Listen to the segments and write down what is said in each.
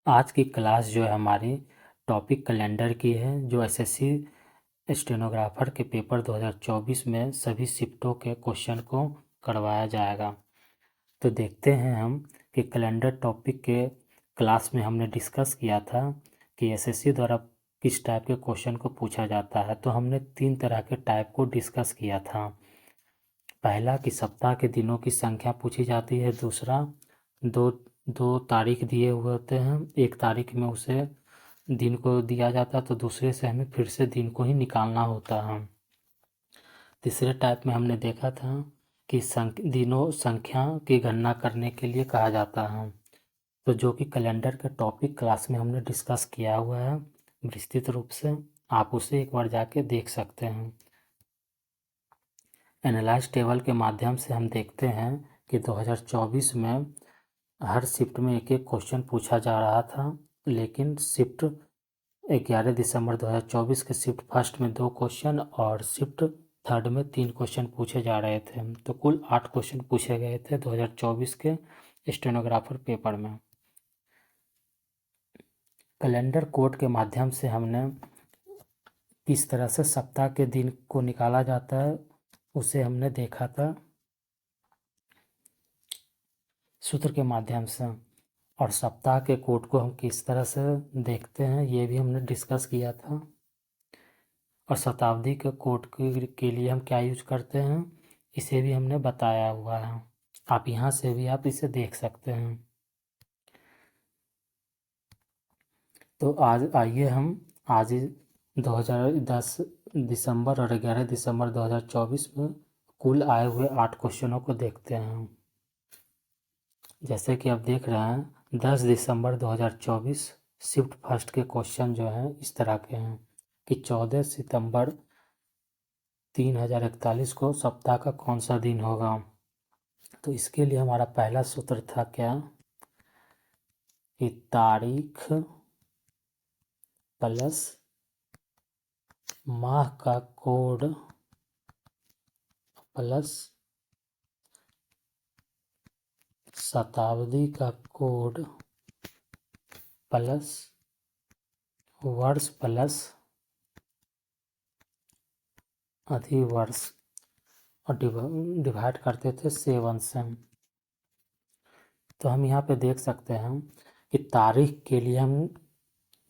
आज की क्लास जो है हमारी टॉपिक कैलेंडर की है, जो एसएससी स्टेनोग्राफर के पेपर 2024 में सभी शिफ्टों के क्वेश्चन को करवाया जाएगा। तो देखते हैं हम कि कैलेंडर टॉपिक के क्लास में हमने डिस्कस किया था कि एसएससी द्वारा किस टाइप के क्वेश्चन को पूछा जाता है। तो हमने 3 तरह के टाइप को डिस्कस किया था। पहला कि सप्ताह के दिनों की संख्या पूछी जाती है। दूसरा, दो दो तारीख दिए हुए होते हैं, एक तारीख में उसे दिन को दिया जाता है तो दूसरे से हमें फिर से दिन को ही निकालना होता है। तीसरे टाइप में हमने देखा था कि दिनों संख्या की गणना करने के लिए कहा जाता है, तो जो कि कैलेंडर के टॉपिक क्लास में हमने डिस्कस किया हुआ है विस्तृत रूप से। आप उसे एक बार जाके देख सकते हैं। एनालाइज टेबल के माध्यम से हम देखते हैं कि 2024 में हर शिफ्ट में एक एक क्वेश्चन पूछा जा रहा था, लेकिन शिफ्ट 11 दिसंबर 2024 के शिफ्ट फर्स्ट में 2 क्वेश्चन और शिफ्ट थर्ड में 3 क्वेश्चन पूछे जा रहे थे। तो कुल 8 क्वेश्चन पूछे गए थे 2024 के स्टेनोग्राफर पेपर में। कैलेंडर कोड के माध्यम से हमने किस तरह से सप्ताह के दिन को निकाला जाता है उसे हमने देखा था सूत्र के माध्यम से, और सप्ताह के कोड को हम किस तरह से देखते हैं ये भी हमने डिस्कस किया था। और शताब्दी के कोड के लिए हम क्या यूज करते हैं इसे भी हमने बताया हुआ है। आप यहाँ से भी आप इसे देख सकते हैं। तो आज आइए हम आज 2010 दिसंबर और 11 दिसंबर 2024 में कुल आए हुए 8 क्वेश्चनों को देखते हैं। जैसे कि आप देख रहे हैं 10 दिसंबर 2024 शिफ्ट फर्स्ट के क्वेश्चन जो हैं इस तरह के हैं कि 14 सितंबर 3041 को सप्ताह का कौन सा दिन होगा। तो इसके लिए हमारा पहला सूत्र था क्या कि तारीख प्लस माह का कोड प्लस शताब्दी का कोड प्लस वर्ष प्लस अधिवर्ष और डिवाइड करते थे 7 से। तो हम यहाँ पे देख सकते हैं कि तारीख के लिए हम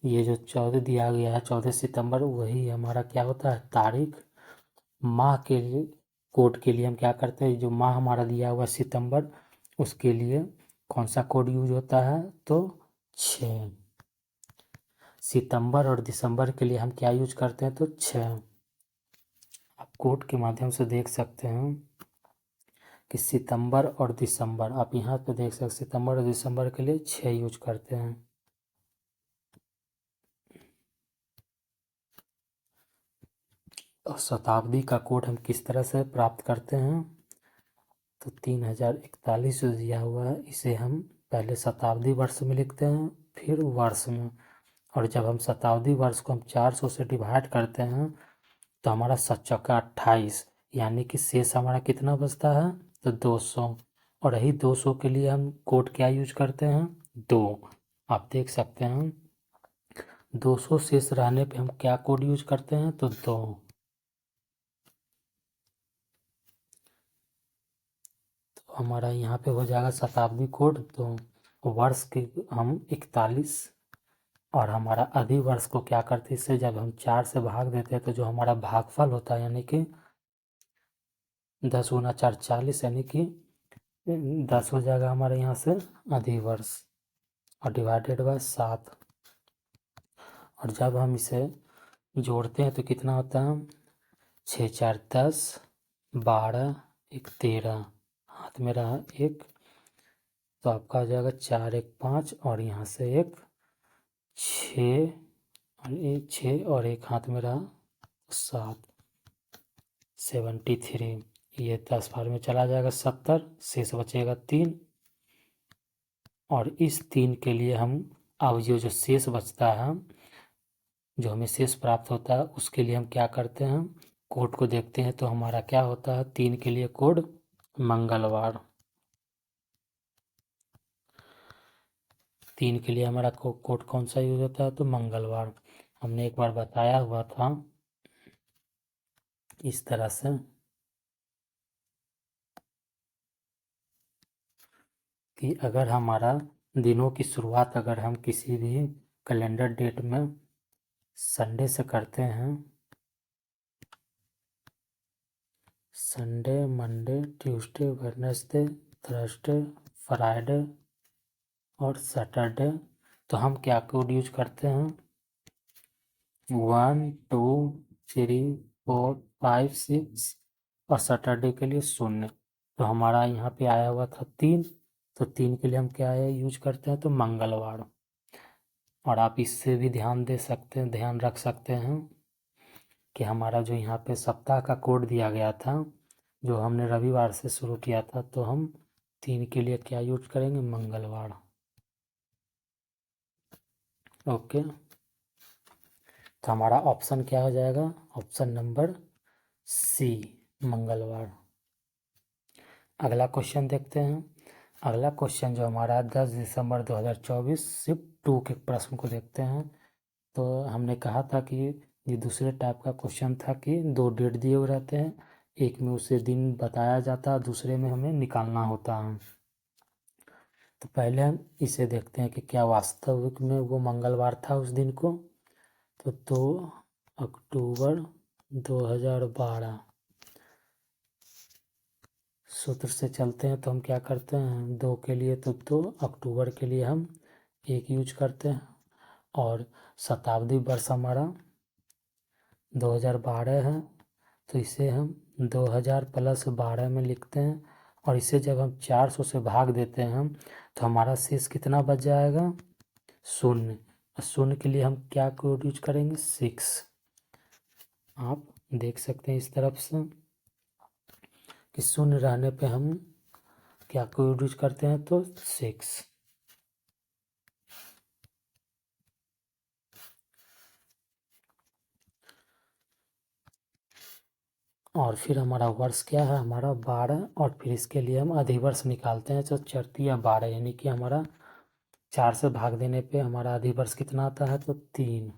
ये जो 14 दिया गया है 14 सितंबर वही हमारा क्या होता है तारीख। माह के लिए कोड के लिए हम क्या करते हैं, जो माह हमारा दिया हुआ सितंबर उसके लिए कौन सा कोड यूज होता है तो 6। सितंबर और दिसंबर के लिए हम क्या यूज करते हैं तो 6। आप कोड के माध्यम से देख सकते हैं कि सितंबर और दिसंबर, आप यहाँ पे देख सकते हैं सितंबर और दिसंबर के लिए 6 यूज करते हैं। और शताब्दी का कोड हम किस तरह से प्राप्त करते हैं तो 3041 जो दिया हुआ है इसे हम पहले शताब्दी वर्ष में लिखते हैं फिर वर्ष में, और जब हम शताब्दी वर्ष को हम 400 से डिवाइड करते हैं तो हमारा 7×28 यानी कि शेष हमारा कितना बचता है तो 200। और यही 200 के लिए हम कोड क्या यूज करते हैं 2। आप देख सकते हैं 200 शेष रहने पे हम क्या कोड यूज करते हैं तो 2। तो हमारा यहाँ पे हो जाएगा शताब्दी कोड 2। वर्ष के हम 41 और हमारा अधिवर्ष को क्या करते हैं इससे जब हम 4 से भाग देते हैं तो जो हमारा भागफल होता है यानी कि 10 गुना 4 40 यानी कि 10 हो जाएगा हमारे यहाँ से अधिवर्ष और डिवाइडेड बाय 7। और जब हम इसे जोड़ते हैं तो कितना होता है 6 4 10 12 1 13 हाथ में रहा 1 तो आपका हो जाएगा 4 1 5 और यहाँ से 1 6 और 1 हाथ में रहा 7 73। ये 10 बार में चला जाएगा 70, शेष बचेगा 3। और इस 3 के लिए हम अब जो शेष बचता है जो हमें शेष प्राप्त होता है उसके लिए हम क्या करते हैं कोड को देखते हैं। तो हमारा क्या होता है 3 के लिए कोड मंगलवार। 3 के लिए हमारा कोड कौन सा यूज होता है, तो मंगलवार। हमने एक बार बताया हुआ था इस तरह से कि अगर हमारा दिनों की शुरुआत अगर हम किसी भी कैलेंडर डेट में संडे से करते हैं, Sunday, Monday, Tuesday, Wednesday, Thursday, Friday और सैटरडे, तो हम क्या कोड यूज करते हैं, 1 2 3 4 5 6 और सैटरडे के लिए 0। तो हमारा यहाँ पे आया हुआ था 3, तो 3 के लिए हम क्या है यूज करते हैं, तो मंगलवार। और आप इससे भी ध्यान दे सकते हैं, ध्यान रख सकते हैं कि हमारा जो यहाँ पे सप्ताह का कोड दिया गया था, जो हमने रविवार से शुरू किया था, तो हम 3 के लिए क्या यूज करेंगे, मंगलवार। ओके, तो हमारा ऑप्शन क्या हो जाएगा, ऑप्शन नंबर सी, मंगलवार। अगला क्वेश्चन देखते हैं। अगला क्वेश्चन जो हमारा 10 दिसंबर 2024 शिफ्ट 2 के प्रश्न को देखते हैं। तो हमने कहा था कि ये दूसरे टाइप का क्वेश्चन था कि 2 डेट दिए हुए रहते हैं, एक में उसे दिन बताया जाता है, दूसरे में हमें निकालना होता है। तो पहले हम इसे देखते हैं कि क्या वास्तविक में वो मंगलवार था उस दिन को। तो 2 अक्टूबर 2012 सूत्र से चलते हैं, तो हम क्या करते हैं, 2 के लिए तो 2, अक्टूबर के लिए हम 1 यूज करते हैं, और शताब्दी वर्ष हमारा 2012 है, तो इसे हम 2000 प्लस 12 में लिखते हैं, और इसे जब हम 400 से भाग देते हैं तो हमारा शेष कितना बच जाएगा, 0। और 0 के लिए हम क्या कोड यूज करेंगे, 6। आप देख सकते हैं इस तरफ से कि 0 रहने पे हम क्या कोड यूज करते हैं, तो 6। और फिर हमारा वर्ष क्या है, हमारा 12, और फिर इसके लिए हम अधिवर्ष निकालते हैं, तो 4×3 = 12, यानी कि हमारा 4 से भाग देने पे हमारा अधिवर्ष कितना आता है, तो 3।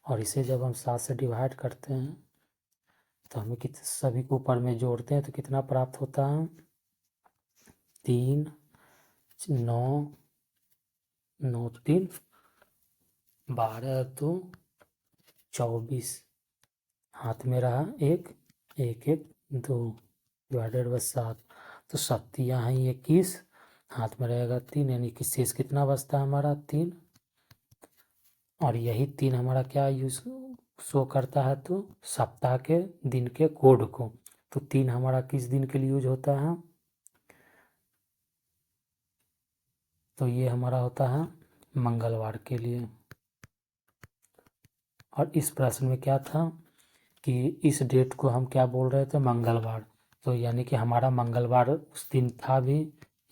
और इसे जब हम 7 से डिवाइड करते हैं तो हमें सभी को ऊपर में जोड़ते हैं तो कितना प्राप्त होता है, 3 9 9 3 12 2 24, हाथ में रहा 1 1 1 2 डिवाइडेड बाय 7, तो 7 यहाँ 21, हाथ में रहेगा 3, यानी कि शेष कितना बचता है हमारा, 3। और यही 3 हमारा क्या यूज शो करता है, तो सप्ताह के दिन के कोड को। तो 3 हमारा किस दिन के लिए यूज होता है, तो ये हमारा होता है मंगलवार के लिए। और इस प्रश्न में क्या था कि इस डेट को हम क्या बोल रहे थे, मंगलवार। तो यानी कि हमारा मंगलवार उस दिन था भी,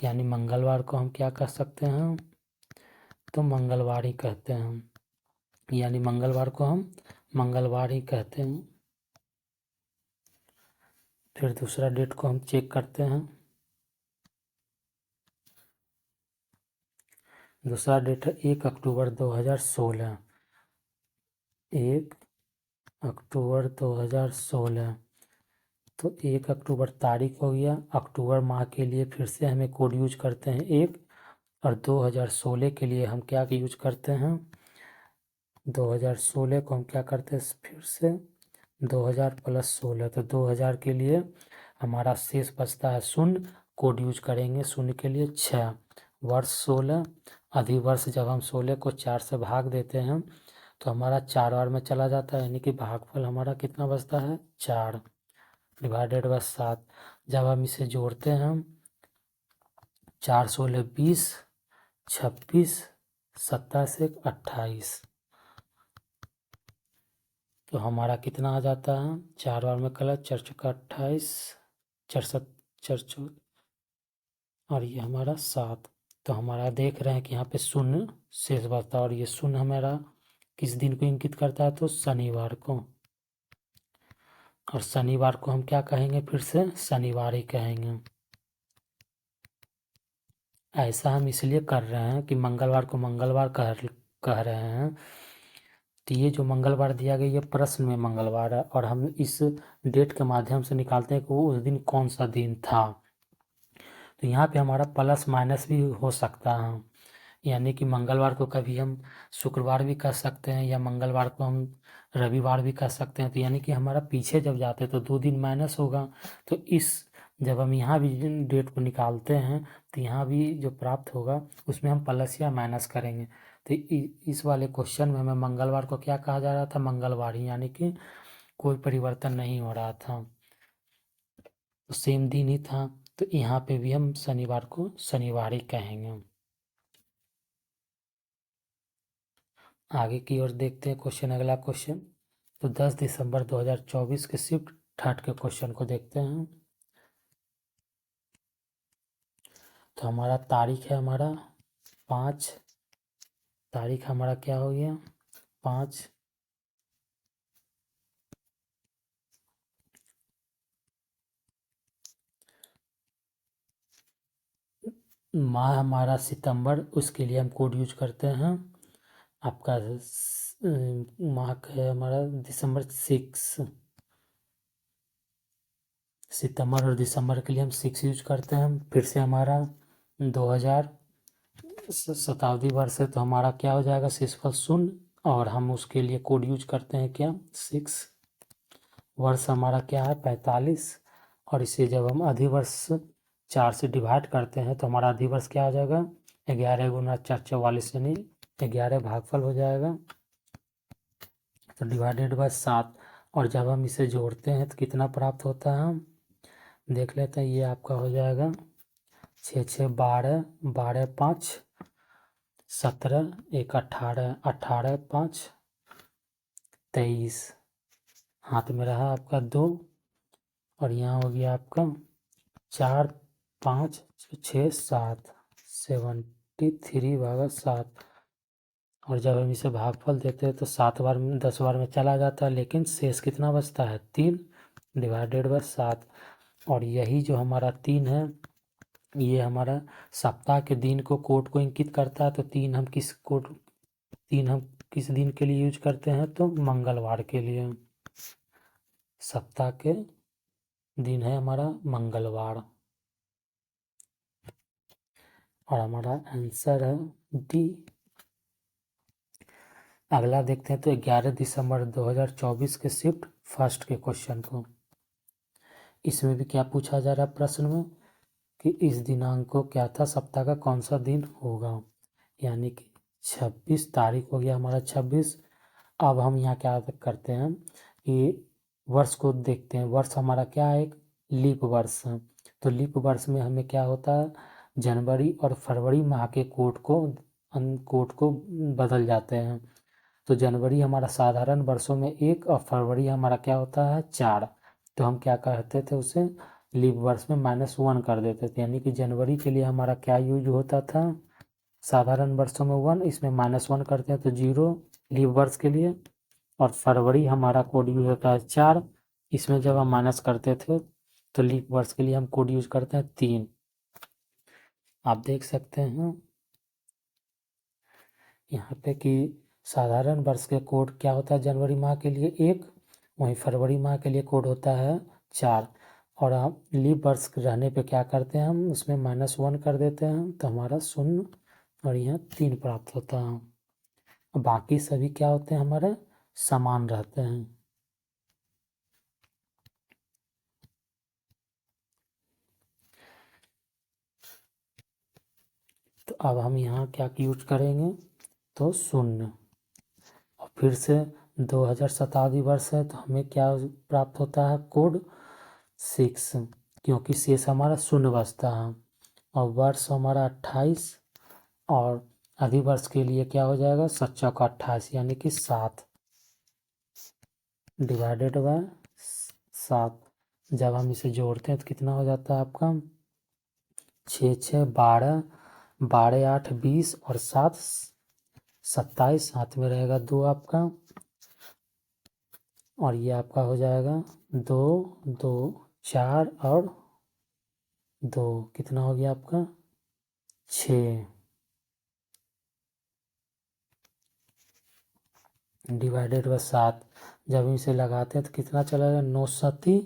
यानी मंगलवार को हम क्या कह सकते हैं, तो मंगलवार ही कहते हैं, यानी मंगलवार को हम मंगलवार ही कहते हैं। फिर दूसरा डेट को हम चेक करते हैं। दूसरा डेट है 1 अक्टूबर 2016, 1 अक्टूबर 2016। तो 1 अक्टूबर तारीख हो गया, अक्टूबर माह के लिए फिर से हमें कोड यूज करते हैं 1, और 2016 के लिए हम क्या यूज करते हैं, 2016 को हम क्या करते हैं, फिर से 2000 प्लस 16, तो 2000 के लिए हमारा शेष बचता है 0, कोड यूज करेंगे 0 के लिए 6, वर्ष 16, अधिवर्ष जब हम 16 को 4 से भाग देते हैं तो हमारा 4 बार में चला जाता है, यानी कि भागफल हमारा कितना बचता है, 4 डिवाइडेड बाय 7। जब हम इसे जोड़ते हैं 4 16 20, 26 27 1 28, तो हमारा कितना आ जाता है, 4 बार में कलर 4 चौका 28, 4 7 4 4, और ये हमारा 7। तो हमारा देख रहे हैं कि यहाँ पे 0 शेष बचता है, और ये 0 हमारा किस दिन को इंगित करता है, तो शनिवार को। और शनिवार को हम क्या कहेंगे, फिर से शनिवार ही कहेंगे। ऐसा हम इसलिए कर रहे हैं कि मंगलवार को मंगलवार कह रहे हैं, तो ये जो मंगलवार दिया गया ये प्रश्न में मंगलवार है, और हम इस डेट के माध्यम से निकालते हैं कि वो उस दिन कौन सा दिन था। तो यहाँ पे हमारा प्लस माइनस भी हो सकता है, यानी कि मंगलवार को कभी हम शुक्रवार भी कर सकते हैं, या मंगलवार को हम रविवार भी कर सकते हैं। तो यानी कि हमारा पीछे जब जाते हैं तो 2 दिन माइनस होगा। तो इस जब हम यहाँ भी डेट को निकालते हैं तो यहाँ भी जो प्राप्त होगा उसमें हम प्लस या माइनस करेंगे। तो इस वाले क्वेश्चन में हमें मंगलवार को क्या कहा जा रहा था, मंगलवार ही, यानी कि कोई परिवर्तन नहीं हो रहा था, तो सेम दिन ही था। तो यहाँ पे भी हम शनिवार को शनिवार ही कहेंगे। आगे की ओर देखते हैं क्वेश्चन, अगला क्वेश्चन। तो 10 दिसंबर 2024 के शिफ्ट थर्ड के क्वेश्चन को देखते हैं। तो हमारा तारीख है हमारा 5, तारीख हमारा क्या हो गया 5, माह हमारा सितंबर, उसके लिए हम कोड यूज करते हैं आपका माह का है हमारा दिसंबर 6, सितंबर और दिसंबर के लिए हम 6 यूज करते हैं। फिर से हमारा 2000 शताब्दी वर्ष है, तो हमारा क्या हो जाएगा शेषफल 0, और हम उसके लिए कोड यूज करते हैं क्या 6। वर्ष हमारा क्या है 45, और इसे जब हम अधिवर्ष 4 से डिवाइड करते हैं तो हमारा अधिवर्ष क्या हो जाएगा 11 गुना 4 44, यानी 11 भागफल हो जाएगा, तो डिवाइडेड बाय 7। और जब हम इसे जोड़ते हैं तो कितना प्राप्त होता है हम देख लेते हैं। ये आपका हो जाएगा 6 6 12, 12 5 17, 1 18, 18 5 23, हाथ में रहा आपका 2, और यहाँ हो गया आपका 4 5 6 7, 73/7। और जब हम इसे भागफल देते हैं तो 7 बार में 10 बार में चला जाता है, लेकिन शेष कितना बचता है 3 डिवाइडेड बाय 7। और यही जो हमारा 3 है ये हमारा सप्ताह के दिन को कोड को इंकित करता है। तो 3 हम किस दिन के लिए यूज करते हैं तो मंगलवार के लिए, सप्ताह के दिन है हमारा मंगलवार, और हमारा आंसर है डी। अगला देखते हैं तो 11 दिसंबर 2024 के शिफ्ट फर्स्ट के क्वेश्चन को। इसमें भी क्या पूछा जा रहा है प्रश्न में कि इस दिनांक को क्या था, सप्ताह का कौन सा दिन होगा, यानी कि 26 तारीख हो गया हमारा 26। अब हम यहाँ क्या करते हैं कि वर्ष को देखते हैं। वर्ष हमारा क्या है एक लीप वर्ष है, तो लीप वर्ष में हमें क्या होता है जनवरी और फरवरी माह के कोड को बदल जाते हैं। तो जनवरी हमारा साधारण वर्षों में 1 और फरवरी हमारा क्या होता है 4। तो हम क्या करते थे उसे लीप वर्ष में -1 कर देते थे, यानी कि जनवरी के लिए हमारा क्या यूज होता था साधारण वर्षों में 1, इसमें -1 करते हैं तो 0 लीप वर्ष के लिए। और फरवरी हमारा कोड यूज होता है 4, इसमें जब हम माइनस करते थे तो लीप वर्ष के लिए हम कोड यूज करते हैं 3। आप देख सकते हैं यहाँ पे कि साधारण वर्ष के कोड क्या होता है जनवरी माह के लिए 1, वहीं फरवरी माह के लिए कोड होता है 4। और हम लीप वर्ष रहने पे क्या करते हैं हम उसमें -1 कर देते हैं, तो हमारा 0 और यहाँ 3 प्राप्त होता है। बाकी सभी क्या होते हैं हमारे समान रहते हैं। तो अब हम यहाँ क्या यूज करेंगे तो 0, और फिर से 2000 शताब्दी वर्ष है तो हमें क्या प्राप्त होता है कोड 6, क्योंकि शेष हमारा 0 बचता है। और वर्ष हमारा 28, और अधिवर्ष के लिए क्या हो जाएगा 7 चौका 28, यानी कि 7 डिवाइडेड बाय 7। जब हम इसे जोड़ते हैं तो कितना हो जाता है आपका 6 6 12, 12 8 20, और 7 27, हाथ में रहेगा 2 आपका, और ये आपका हो जाएगा 2 2 4 और 2, कितना हो गया आपका 6 डिवाइडेड बाय 7। जब इसे लगाते हैं तो कितना चला जाएगा, 9 सती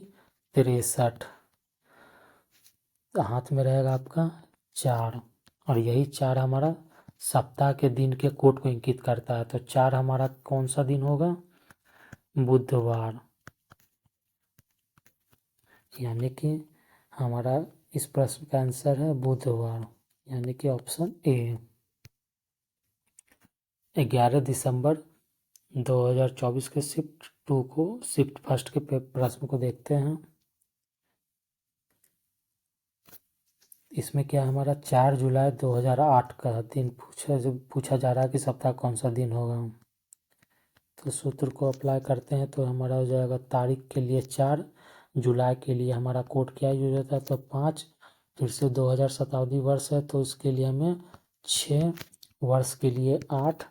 63। हाथ में रहेगा आपका 4, और यही 4 हमारा सप्ताह के दिन के कोड को इंगित करता है। तो 4 हमारा कौन सा दिन होगा, बुधवार। यानी कि हमारा इस प्रश्न का आंसर है बुधवार, यानी कि ऑप्शन ए। 11 दिसंबर 2024 के शिफ्ट 2 को, शिफ्ट फर्स्ट के प्रश्न को देखते हैं। इसमें क्या हमारा 4 जुलाई 2008 का दिन पूछा जा रहा है कि सप्ताह कौन सा दिन होगा। तो सूत्र को अप्लाई करते हैं तो हमारा हो जाएगा, तारीख के लिए 4, जुलाई के लिए हमारा कोड क्या यूज होता है, तो 5, फिर से 2000 शताब्दी वर्ष है तो इसके लिए हमें 6, वर्ष के लिए 8,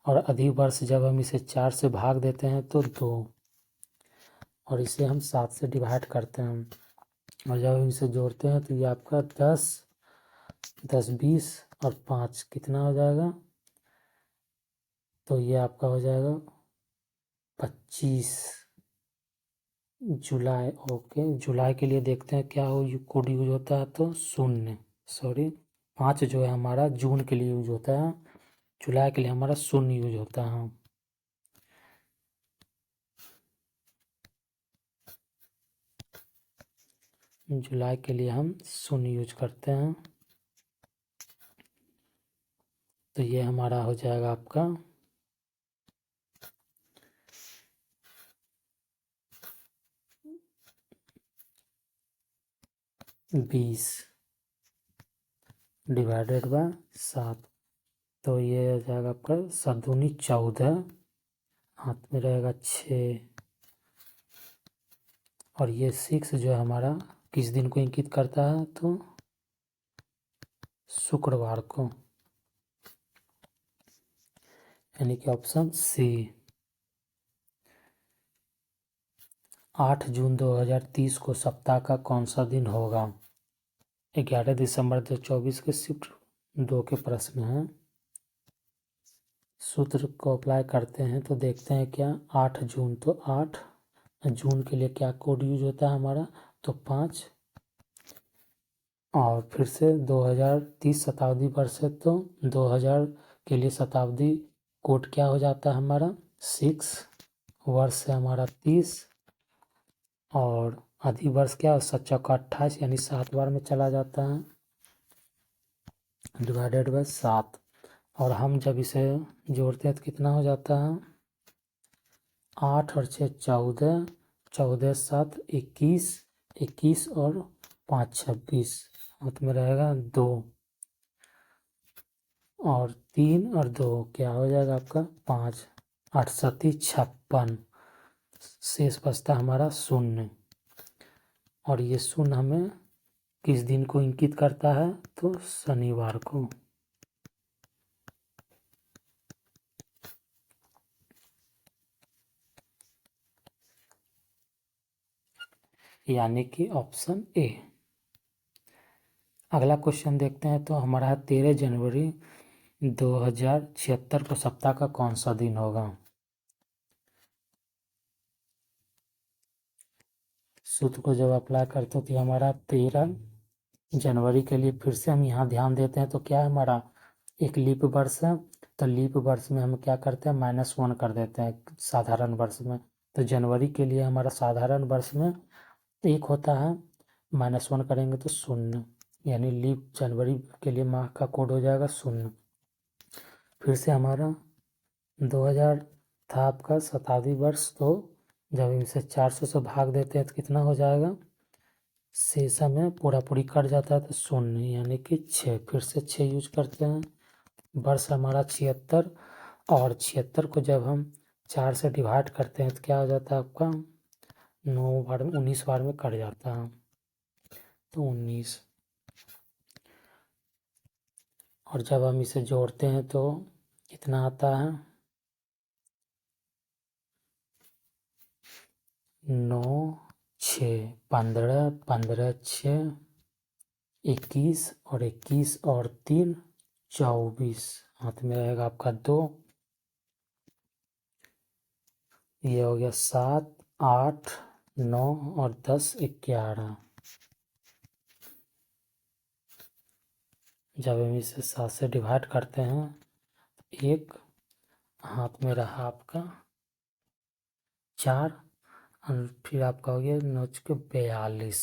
और अधिवर्ष जब हम इसे 4 से भाग देते हैं तो 2, और इसे हम 7 से डिवाइड करते हैं, और जब हम इसे जोड़ते हैं तो ये आपका 10, 10, 20 और 5 कितना हो जाएगा, तो ये आपका हो जाएगा 25 जुलाई। ओके, जुलाई के लिए देखते हैं क्या हो कोड यूज होता है, तो 0, सॉरी 5 जो है हमारा जून के लिए यूज होता है, जुलाई के लिए हमारा 0 यूज होता है। जुलाई के लिए हम 0 यूज करते हैं, तो ये हमारा हो जाएगा आपका 20 डिवाइडेड बाय 7। तो ये हो जाएगा आपका 7 दूनी 14, हाथ में रहेगा 6, और ये 6 जो है हमारा किस दिन को इंगित करता है, तो शुक्रवार को, यानी कि ऑप्शन सी। 8 जून 2030 को सप्ताह का कौन सा दिन होगा। 11 दिसंबर 2024 के शिफ्ट 2 के प्रश्न हैं। सूत्र को अप्लाई करते हैं तो देखते हैं क्या, 8 जून, तो 8 जून के लिए क्या कोड यूज होता है हमारा, तो 5, और फिर से 2030 शताब्दी वर्ष है तो 2000 के लिए शताब्दी कोड क्या हो जाता है हमारा 6, वर्ष है हमारा 30, और अधिवर्ष क्या, 7×4 = 28, यानी 7 बार में चला जाता है, डिवाइडेड बाय 7। और हम जब इसे जोड़ते हैं तो कितना हो जाता है, 8 और 6 14, 14 7 21, 21 और 5 26, हाथ में रहेगा 2, और 3 और 2 क्या हो जाएगा आपका 5, 8 7 56, शेष बचता हमारा 0, और ये 0 हमें किस दिन को इंगित करता है, तो शनिवार को। यानी कि ऑप्शन ए। अगला क्वेश्चन देखते हैं तो हमारा है 13 जनवरी 2076 को सप्ताह का कौन सा दिन होगा। सूत्र को जब अप्लाई करते हो तो हमारा 13 जनवरी के लिए फिर से हम यहाँ ध्यान देते हैं तो क्या है हमारा, एक लीप वर्ष है, तो लीप वर्ष में हम क्या करते हैं, -1 कर देते हैं साधारण वर्ष में। तो जनवरी के लिए हमारा साधारण वर्ष में 1 होता है, -1 करेंगे तो 0, यानी लीप जनवरी के लिए माह का कोड हो जाएगा 0। फिर से हमारा 2000 था आपका शताब्दी वर्ष, तो जब इसे 400 से भाग देते हैं तो कितना हो जाएगा, शेष में पूरा पूरी कट जाता है तो 0, यानी कि 6। फिर से 6 यूज करते हैं, वर्ष हमारा 76, और 76 को जब हम 4 से डिवाइड करते हैं तो क्या हो जाता है आपका, 9 बार में 19 बार में कट जाता है, तो 19, और जब हम इसे जोड़ते हैं तो कितना आता है, 9 6 15, 15 6 21, और 21 और 3 24 हाथ में रहेगा आपका 2, ये हो गया 7, 8, 9 और 10, 11। जब हम इसे 7 से डिवाइड करते हैं, एक हाथ में रहा आपका 4, और फिर आपका हो गया 9 के 42,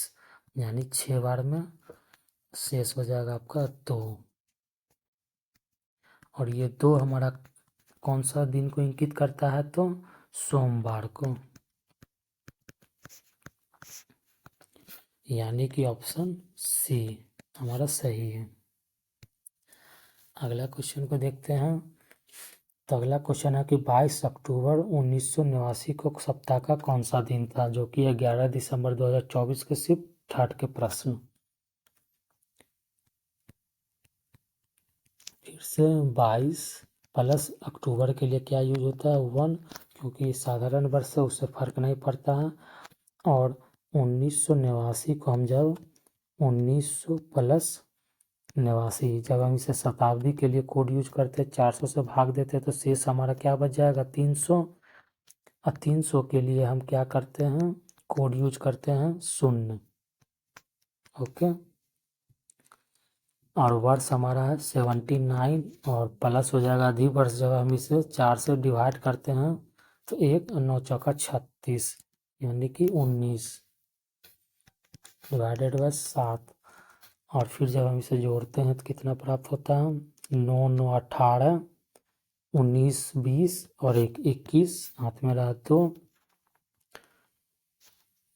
यानी 6 बार में शेष हो जाएगा आपका 2। और ये 2 हमारा कौन सा दिन को इंगित करता है, तो सोमवार को, यानी कि ऑप्शन सी हमारा सही है। अगला क्वेश्चन को देखते हैं। तो अगला क्वेश्चन है कि 22 अक्टूबर 1989 को सप्ताह का कौन सा दिन था, जो कि 11 दिसंबर 2024 के सिर्फ थर्ड के प्रश्न। फिर से 22 प्लस अक्टूबर के लिए क्या यूज होता है, 1, क्योंकि साधारण वर्ष से उससे फर्क नहीं पड़ता है। और 1989 को हम जब 1900 प्लस 89, जब हम इसे शताब्दी के लिए कोड यूज करते 400 से भाग देते तो शेष हमारा क्या बच जाएगा, 300। और 300 के लिए हम क्या करते हैं, कोड यूज करते हैं 0। ओके। और वर्ष हमारा है 79, और प्लस हो जाएगा अधिक वर्ष जब हम इसे 4 से डिवाइड करते हैं तो 1 9 चौका 36, यानी कि 19 डिवाइडेड बाय 7। और फिर जब हम इसे जोड़ते हैं तो कितना प्राप्त होता है, 9 9 18, 19 20 और 1 21, हाथ में रहा तो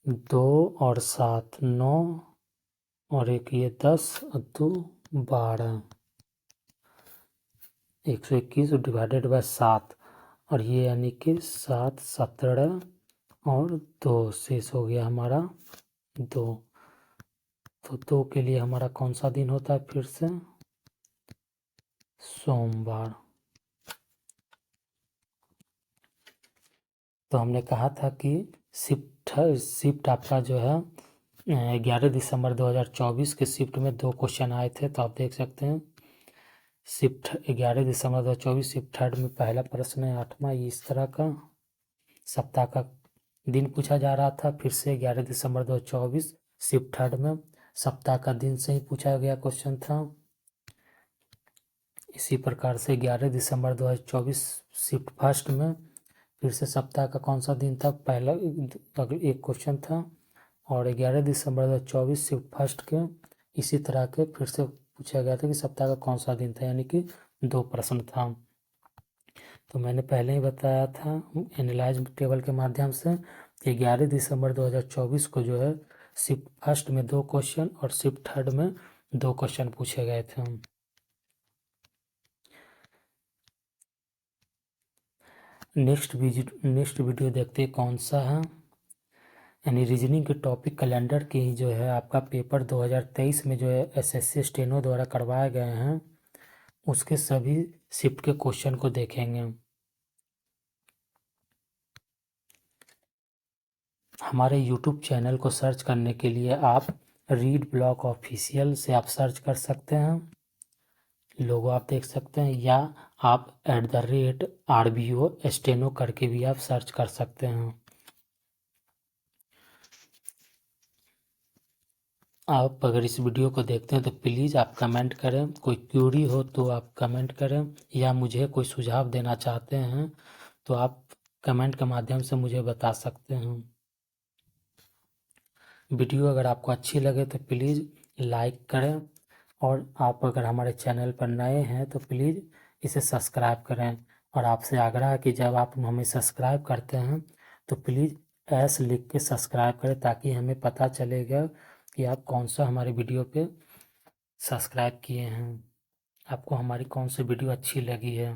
2 और 7 9 और 1 ये 10 और 2 12, 121 डिवाइडेड बाय 7। और ये यानी कि 7 17 और 2 शेष हो गया हमारा 2। तो 2 के लिए हमारा कौन सा दिन होता है, फिर से सोमवार। तो हमने कहा था कि शिफ्ट आपका जो है 11 दिसंबर 2024 के शिफ्ट में 2 क्वेश्चन आए थे, तो आप देख सकते हैं। शिफ्ट 11 दिसंबर 2024 शिफ्ट थर्ड में पहला प्रश्न है 8वां, इस तरह का सप्ताह का दिन पूछा जा रहा था। फिर से 11 दिसंबर 2024 शिफ्ट थर्ड में सप्ताह का दिन से ही पूछा गया क्वेश्चन था। इसी प्रकार से 11 दिसंबर 2024 शिफ्ट फर्स्ट में फिर से सप्ताह का कौन सा दिन था, पहला एक क्वेश्चन था। और 11 दिसंबर 2024 शिफ्ट फर्स्ट के इसी तरह के फिर से पूछा गया था कि सप्ताह का कौन सा दिन था, यानी कि 2 प्रश्न था। तो मैंने पहले ही बताया था एनालाइज टेबल के माध्यम से कि 11 दिसंबर 2024 को जो है शिफ्ट फर्स्ट में 2 क्वेश्चन और शिफ्ट थर्ड में 2 क्वेश्चन पूछे गए थे। नेक्स्ट वीडियो देखते हैं कौन सा है, यानी रीजनिंग के टॉपिक कैलेंडर की जो है आपका पेपर 2023 में जो है एसएससी स्टेनो द्वारा करवाए गए हैं, उसके सभी शिफ्ट के क्वेश्चन को देखेंगे। हमारे यूट्यूब चैनल को सर्च करने के लिए आप रीड ब्लॉक ऑफिशियल से आप सर्च कर सकते हैं, लोगो आप देख सकते हैं, या आप @RBO स्टेनो करके भी आप सर्च कर सकते हैं। आप अगर इस वीडियो को देखते हैं तो प्लीज़ आप कमेंट करें, कोई क्यूरी हो तो आप कमेंट करें, या मुझे कोई सुझाव देना चाहते हैं तो आप कमेंट के माध्यम से मुझे बता सकते हैं। वीडियो अगर आपको अच्छी लगे तो प्लीज़ लाइक करें, और आप अगर हमारे चैनल पर नए हैं तो प्लीज़ इसे सब्सक्राइब करें। और आपसे आग्रह है कि जब आप हमें सब्सक्राइब करते हैं तो प्लीज़ एस लिख के सब्सक्राइब करें, ताकि हमें पता चलेगा कि आप कौन सा हमारे वीडियो पे सब्सक्राइब किए हैं, आपको हमारी कौन सी वीडियो अच्छी लगी है।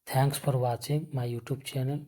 Thanks for watching my YouTube channel.